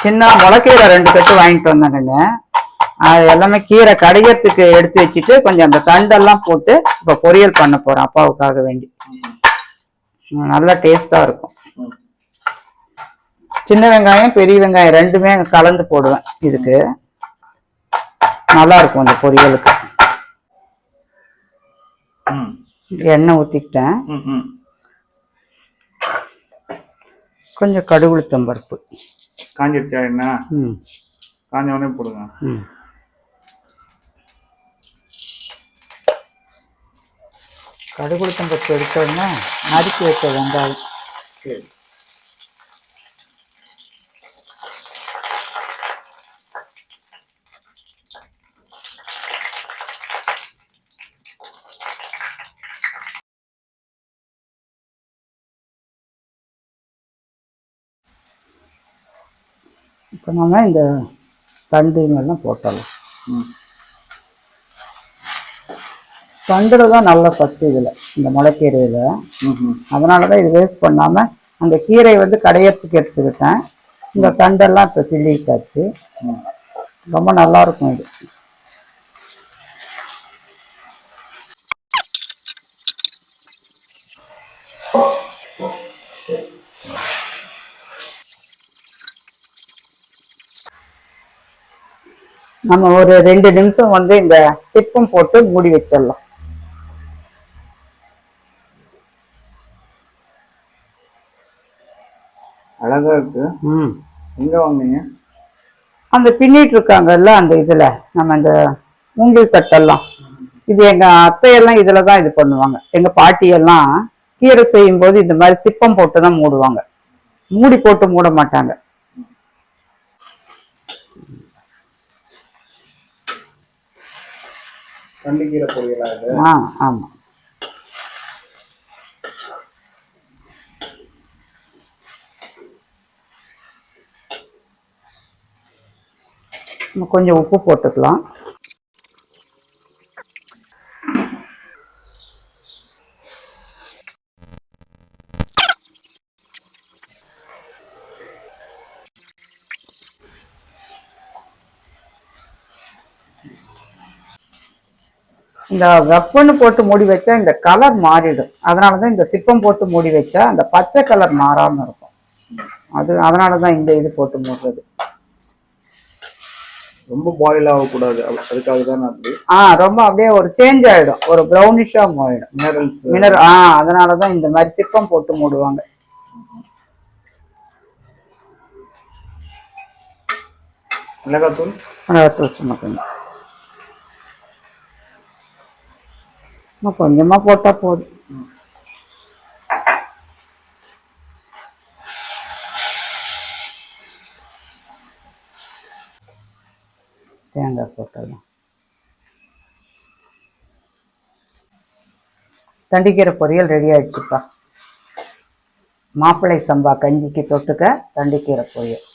சின்ன முளைக்கீரை 2 கட்டு வாங்கிட்டு வந்தாங்கன்னு அது எல்லாமே கீரை கடையத்துக்கு எடுத்து வச்சுட்டு கொஞ்சம் அந்த தண்டெல்லாம் போட்டு இப்போ பொரியல் பண்ண போறேன் அப்பாவுக்காக வேண்டி. நல்லா டேஸ்டா இருக்கும். சின்ன வெங்காயம் பெரிய வெங்காயம் 2மே கலந்து போடுவேன். இதுக்கு நல்லா இருக்கும் இந்த பொரியலுக்கு. எண்ணெய் ஊத்திக்கிட்டேன். கொஞ்சம் கடுகு உளுத்தம் பருப்பு காஞ்சிருச்சா என்ன? காஞ்ச உடனே போடுங்க. கடுகு உளுத்தம் பருப்பு எடுத்தோன்னா நறுக்கி வச்ச வெங்காயம். சரி. இப்போ நம்ம இந்த தண்டுங்கெல்லாம் போட்டலாம். தண்டில் தான் நல்ல சத்து இதில், இந்த முளைக்கீரையில். அதனால தான் இது வேஸ்ட் பண்ணாமல் அந்த கீரை கடையத்துக்கு எடுத்துக்கிட்டேன். இந்த தண்டெல்லாம் இப்போ கிள்ளிட்டாச்சு. ரொம்ப நல்லாயிருக்கும் இது. நம்ம ஒரு 2 நிமிஷம் இந்த சிப்பம் போட்டு மூடி வச்சிடலாம். அழகா இருக்கு. எங்க வாங்குனீங்க? அந்த பின்னிட்டு இருக்காங்கல்ல அந்த இதுல, நம்ம அந்த மூங்கில் தட்டெல்லாம், இது எங்க அத்தையெல்லாம் இதுலதான் இது பண்ணுவாங்க. எங்க பாட்டியெல்லாம் கீரை செய்யும் போது இந்த மாதிரி சிப்பம் போட்டுதான் மூடுவாங்க. மூடி போட்டு மூட மாட்டாங்க. தண்டுக்கீரை பொரியலா இது? ஆமா. கொஞ்சம் உப்பு போட்டுக்கலாம். இந்த வெப்பன்னு போட்டு மூடி வச்சா இந்த கலர் மாறிடும். அதனாலதான் இந்த சிப்பம் போட்டு மூடி வச்சா அந்த பச்சை கலர் மாறாம இருக்கும். அதனாலதான் இந்த இது போட்டு மூடுறது. ரொம்ப பாயில் ஆகக்கூடாது, அதுக்காக தான். ரொம்ப அப்படியே ஒரு சேஞ்ச் ஆயிடும், ஒரு ப்ரௌனிஷா ஆயிடும் மினரல். அதனாலதான் இந்த மாதிரி சிப்பம் போட்டு மூடுவாங்க. மிளகாத்தூள் சும்மா கொஞ்சமா போட்டா போதும். தேங்காய் போட்டலாம். தண்டிக்கீரை பொரியல் ரெடி ஆயிடுச்சுப்பா. மாப்பிள்ளை சம்பா கஞ்சிக்கு தொட்டுக்க தண்டிக்கீரை பொரியல்.